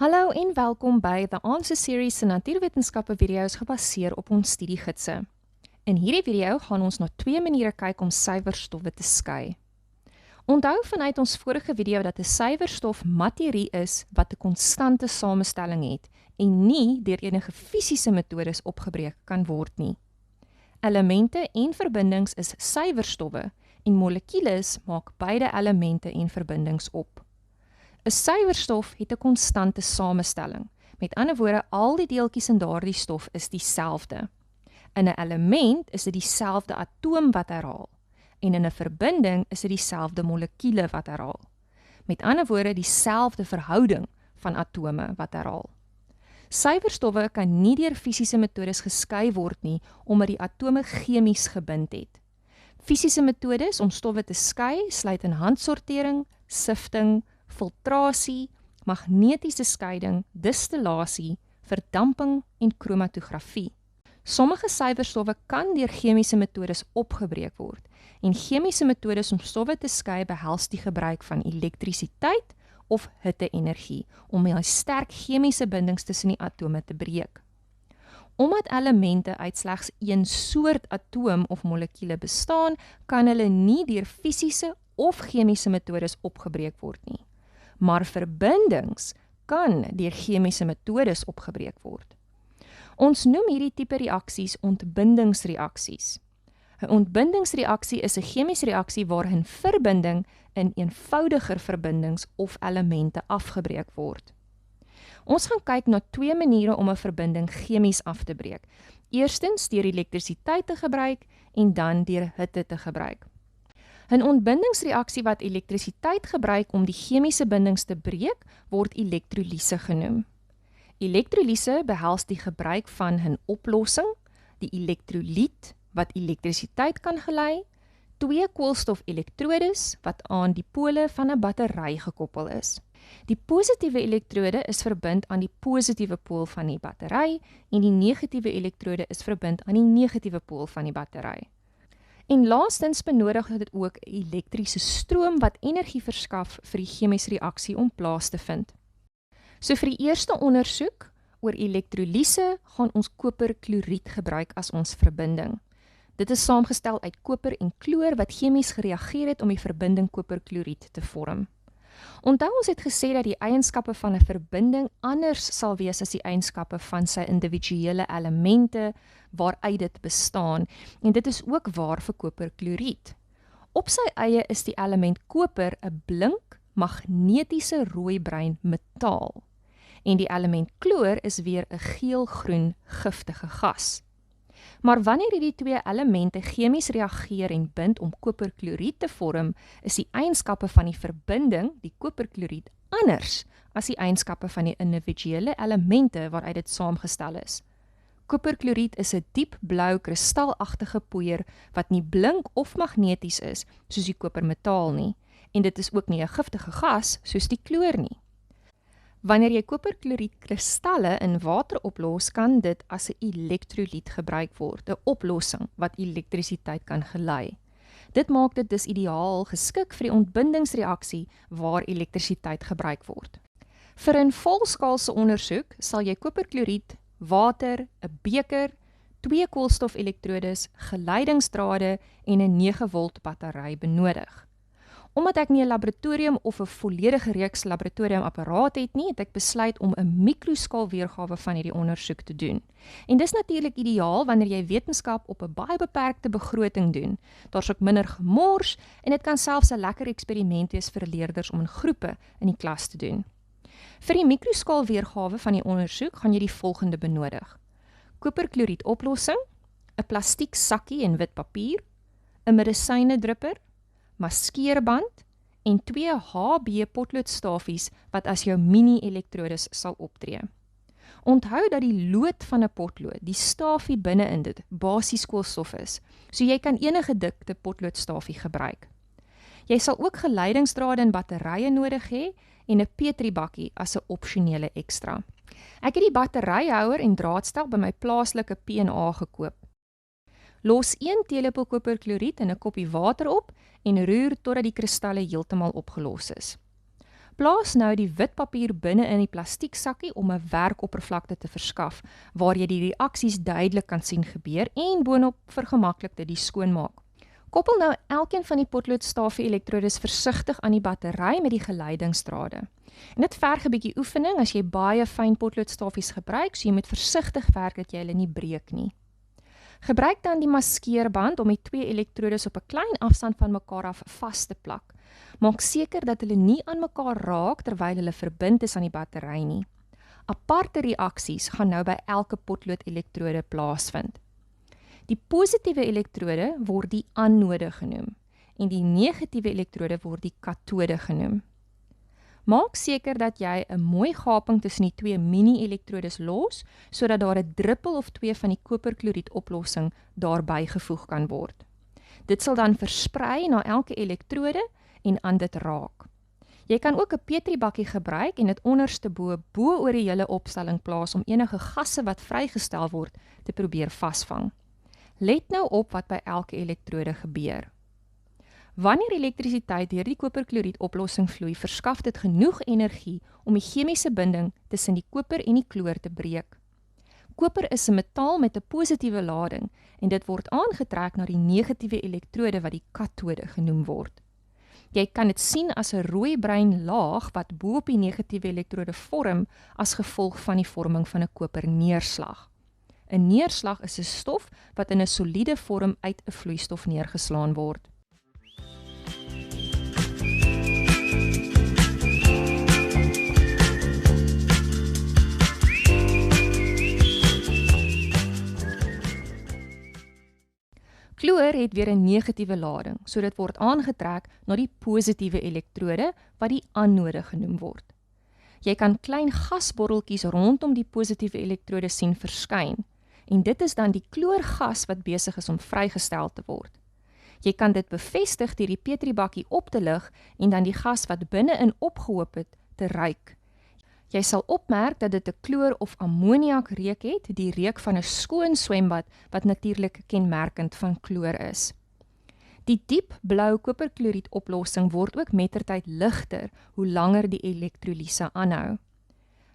Hallo en welkom by The Answer Series se natuurwetenskappe video's gebaseer op ons studiegidse. In hierdie video gaan ons na 2 maniere kyk om suiwerstowwe te skei. Onthou vanuit ons vorige video dat 'n suiwerstof materie is wat 'n konstante samestelling het en nie deur enige fisiese metodes opgebreek kan word nie. Elemente en verbindings is suiwerstowwe en molekules maak beide elemente en verbindings op. 'n Suiwerstof het 'n konstante samestelling. Met ander woorde, al die deeltjies in daardie stof is dieselfde. In 'n element is dit dieselfde atoom wat herhaal en in 'n verbinding is dit dieselfde molekuule wat herhaal. Met ander woorde, dieselfde verhouding van atome wat herhaal. Suiwerstowwe kan nie deur fisiese metodes geskei word nie omdat die atome chemies gebind het. Fisiese metodes om stowwe te skei sluit in handsortering, sifting, filtrasie, magnetiese skeiding, distillasie, verdamping en kromatografie. Sommige suiwerstowwe kan deur chemiese metodes opgebreek word en chemiese metodes om stowwe te skei behels die gebruik van elektrisiteit of hitte-energie om die sterk chemiese bindings tussen die atome te breek. Omdat elemente uit slegs een soort atoom of molekuule bestaan, kan hulle nie deur fisiese of chemiese metodes opgebreek word nie. Maar verbindings kan deur chemiese metodes opgebreek word. Ons noem hierdie tipe reaksies ontbindingsreaksies. 'n Ontbindingsreaksie is 'n chemiese reaksie waarin verbinding in eenvoudiger verbindings of elemente afgebreek word. Ons gaan kyk na 2 maniere om 'n verbinding chemies af te breek. Eerstens deur elektrisiteit te gebruik en dan deur hitte te gebruik. 'n Ontbindingsreaksie wat elektrisiteit gebruik om die chemiese bindings te breek, word elektrolise genoem. Elektrolise behels die gebruik van 'n oplossing, die elektroliet wat elektrisiteit kan gelei, 2 koolstofelektrodes wat aan die pole van 'n battery gekoppel is. Die positiewe elektrode is verbind aan die positiewe pool van die battery en die negatiewe elektrode is verbind aan die negatiewe pool van die battery. En laastens benodig dit ook elektriese stroom wat energie verskaf vir die chemiese reaksie om plaas te vind. So vir die eerste ondersoek oor elektrolise gaan ons koperkloried gebruik as ons verbinding. Dit is saamgestel uit koper en chloor wat chemies gereageer het om die verbinding koperkloried te vorm. Onthou ons het gesê dat die eienskappe van 'n verbinding anders sal wees as die eienskappe van sy individuele elemente waaruit dit bestaan en dit is ook waar vir koperkloried. Op sy eie is die element koper 'n blink magnetiese rooi-bruin metaal en die element chloor is weer 'n geel-groen giftige gas. Maar wanneer hierdie 2 elemente chemies reageer en bind om koperkloried te vorm, is die eienskappe van die verbinding, die koperkloried, anders as die eienskappe van die individuele elemente waaruit dit saamgestel is. Koperkloried is 'n diep blou kristalagtige poeier wat nie blink of magneties is soos die kopermetaal nie, en dit is ook nie 'n giftige gas soos die chloor nie. Wanneer jy koperkloried kristalle in water oplos, kan dit as 'n elektroliet gebruik word, 'n oplossing wat elektrisiteit kan gelei. Dit maak dit dus ideaal geskik vir die ontbindingsreaksie waar elektrisiteit gebruik word. Vir 'n volskaalse ondersoek sal jy koperkloried, water, 'n beker, 2 koolstofelektrodes, geleidingsdrade en 'n 9 volt battery benodig. Omdat ek nie 'n laboratorium of 'n volledige reeks laboratoriumapparaat het nie, het ek besluit om 'n mikroskaal weergawe van hierdie ondersoek te doen. En dis natuurlik ideaal wanneer jy wetenskap op 'n baie beperkte begroting doen. Daar's ook minder gemors en dit kan selfs 'n lekker eksperiment wees vir leerders om in groepe in die klas te doen. Vir die mikroskaal weergawe van die ondersoek gaan jy die volgende benodig: koperkloried oplossing, 'n plastiek sakkie en wit papier, 'n medisynedrupper, maskeerband en 2 HB potloodstafies wat as jou mini-elektrodes sal optree. Onthou dat die lood van 'n potlood, die stafie binne in dit, basies koolstof is, so jy kan enige dikte potloodstafie gebruik. Jy sal ook geleidingsdrade en batterye nodig hê en 'n petriebakkie as 'n opsionele ekstra. Ek het die batteryhouer en draadstel by my plaaslike P&A gekoop. Los 1 teelepel koperkloried in 'n koppie water op en roer totdat die kristalle heeltemal opgelos is. Plaas nou die wit papier binne in die plastieksakkie om 'n werkoppervlakte te verskaf, waar jy die reaksies duidelik kan sien gebeur en boonop vergemaklik dit die skoonmaak. Koppel nou elkeen van die potloodstafie elektrodes versigtig aan die battery met die geleidingsdrade. En dit verg 'n bietjie oefening as jy baie fyn potloodstafies gebruik, so jy moet versigtig werk dat jy hulle nie breek nie. Gebruik dan die maskeerband om die twee elektrodes op 'n klein afstand van mekaar af vas te plak. Maak seker dat hulle nie aan mekaar raak terwyl hulle verbind is aan die battery nie. Aparte reaksies gaan nou by elke potlood-elektrode plaasvind. Die positiewe elektrode word die anode genoem en die negatiewe elektrode word die katode genoem. Maak seker dat jy 'n mooi gaping tussen die twee mini-elektrodes los, sodat daar 'n druppel of twee van die koperkloried oplossing daarby gevoeg kan word. Dit sal dan versprei na elke elektrode en aan dit raak. Jy kan ook 'n petriebakkie gebruik en dit onderste bo oor die hele opstelling plaas om enige gasse wat vrygestel word te probeer vasvang. Let nou op wat by elke elektrode gebeur. Wanneer elektrisiteit deur die koperkloried oplossing vloei, verskaf dit genoeg energie om die chemiese binding tussen die koper en die kloor te breek. Koper is 'n metaal met 'n positiewe lading en dit word aangetrek na die negatiewe elektrode wat die katode genoem word. Jy kan dit sien as 'n rooi-bruin laag wat bo op die negatiewe elektrode vorm as gevolg van die vorming van 'n koperneerslag. 'n Neerslag is 'n stof wat in 'n soliede vorm uit 'n vloeistof neergeslaan word. Kloor het weer 'n negatiewe lading, so dit word aangetrek na die positiewe elektrode wat die anode genoem word. Jy kan klein gasbotteltjies rondom die positiewe elektrode sien verskyn, en dit is dan die kloorgas wat besig is om vrygestel te word. Jy kan dit bevestig deur die petriebakkie op te lig en dan die gas wat binne-in opgehoop het te ruik. Jy sal opmerk dat dit 'n kloor of ammoniak reuk het, die reuk van 'n skoon swembad wat natuurlik kenmerkend van kloor is. Die diep blou koperkloried oplossing word ook mettertyd ligter hoe langer die elektrolise aanhou.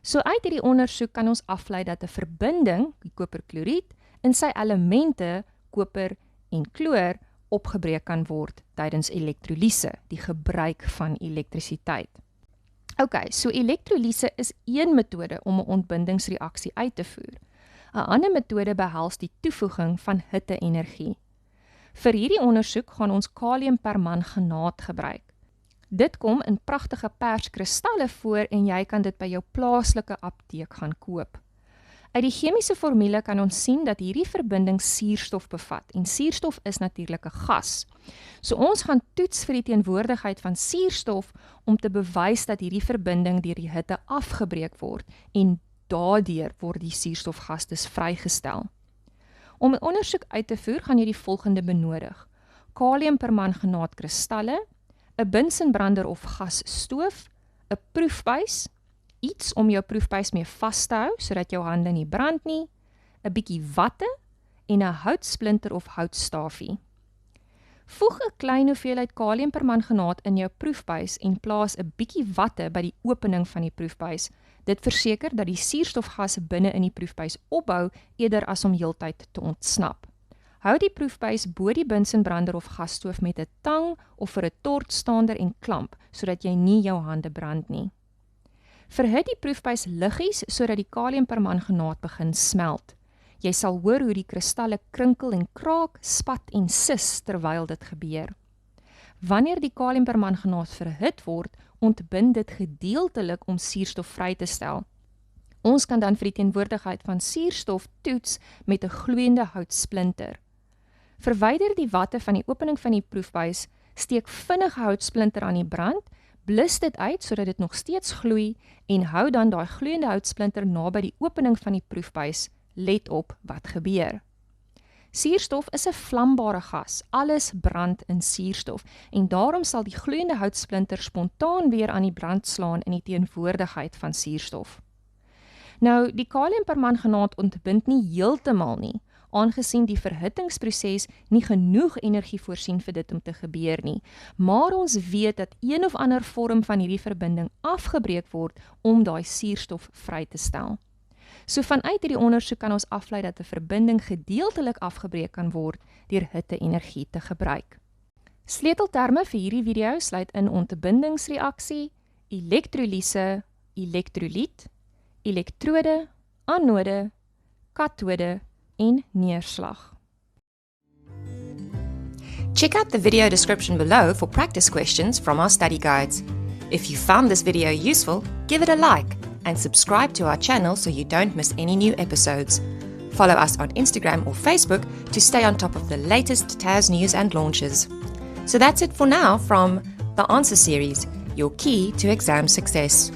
So uit hierdie ondersoek kan ons aflei dat 'n verbinding, die koperkloried, in sy elemente, koper en kloor, opgebreek kan word tydens elektrolise, die gebruik van elektrisiteit. So elektrolise is een metode om 'n ontbindingsreaksie uit te voer. 'n Ander metode behels die toevoeging van hitte-energie. Vir hierdie ondersoek gaan ons kaliumpermanganaat gebruik. Dit kom in pragtige perskristalle voor en jy kan dit by jou plaaslike apteek gaan koop. Uit die chemiese formule kan ons sien dat hierdie verbinding suurstof bevat en suurstof is natuurlik 'n gas. So ons gaan toets vir die teenwoordigheid van suurstof om te bewys dat hierdie verbinding deur die hitte afgebreek word en daardeur word die suurstofgas dus vrygestel. Om 'n ondersoek uit te voer gaan jy die volgende benodig: kaliumpermanganaat-kristalle, 'n bunsenbrander of gasstoof, 'n proefbuis, iets om jou proefbuis mee vas te hou sodat jou hande nie brand nie, 'n bietjie watte en 'n houtsplinter of houtstafie. Voeg 'n klein hoeveelheid kaliumpermanganaat in jou proefbuis en plaas 'n bietjie watte by die opening van die proefbuis. Dit verseker dat die suurstofgas binne in die proefbuis opbou eerder as om heeltyd te ontsnap. Hou die proefbuis bo die bunsenbrander of gasstoof met 'n tang of vir 'n tortstaander en klamp sodat jy nie jou hande brand nie. Verhit die proefbuis liggies sodat die kaliumpermanganaat begin smelt. Jy sal hoor hoe die kristalle krinkel en kraak, spat en sis terwyl dit gebeur. Wanneer die kaliumpermanganaat verhit word, ontbind dit gedeeltelik om suurstof vry te stel. Ons kan dan vir die teenwoordigheid van suurstof toets met 'n gloeiende houtsplinter. Verwyder die watte van die opening van die proefbuis, steek vinnig houtsplinter aan die brand, blus dit uit sodat dit nog steeds gloei en hou dan daai gloeiende houtsplinter naby die opening van die proefbuis. Let op wat gebeur. Suurstof is 'n vlambare gas. Alles brand in suurstof en daarom sal die gloeiende houtsplinter spontaan weer aan die brand slaan in die teenwoordigheid van suurstof. Nou, die kaliumpermanganaat ontbind nie heeltemal nie. aangesien die verhittingsproses nie genoeg energie voorsien vir dit om te gebeur nie. Maar ons weet dat een of ander vorm van hierdie verbinding afgebreek word om daai suurstof vry te stel. So vanuit hierdie ondersoek kan ons aflei dat 'n verbinding gedeeltelik afgebreek kan word deur hitte-energie te gebruik. Sleutelterme vir hierdie video sluit in ontbindingsreaksie, elektrolise, elektrolyt, elektrode, anode, katode en neerslag. Check out the video description below for practice questions from our study guides. If you found this video useful, give it a like and subscribe to our channel so you don't miss any new episodes. Follow us on Instagram or Facebook to stay on top of the latest TAS news and launches. So that's it for now from The Answer Series, your key to exam success.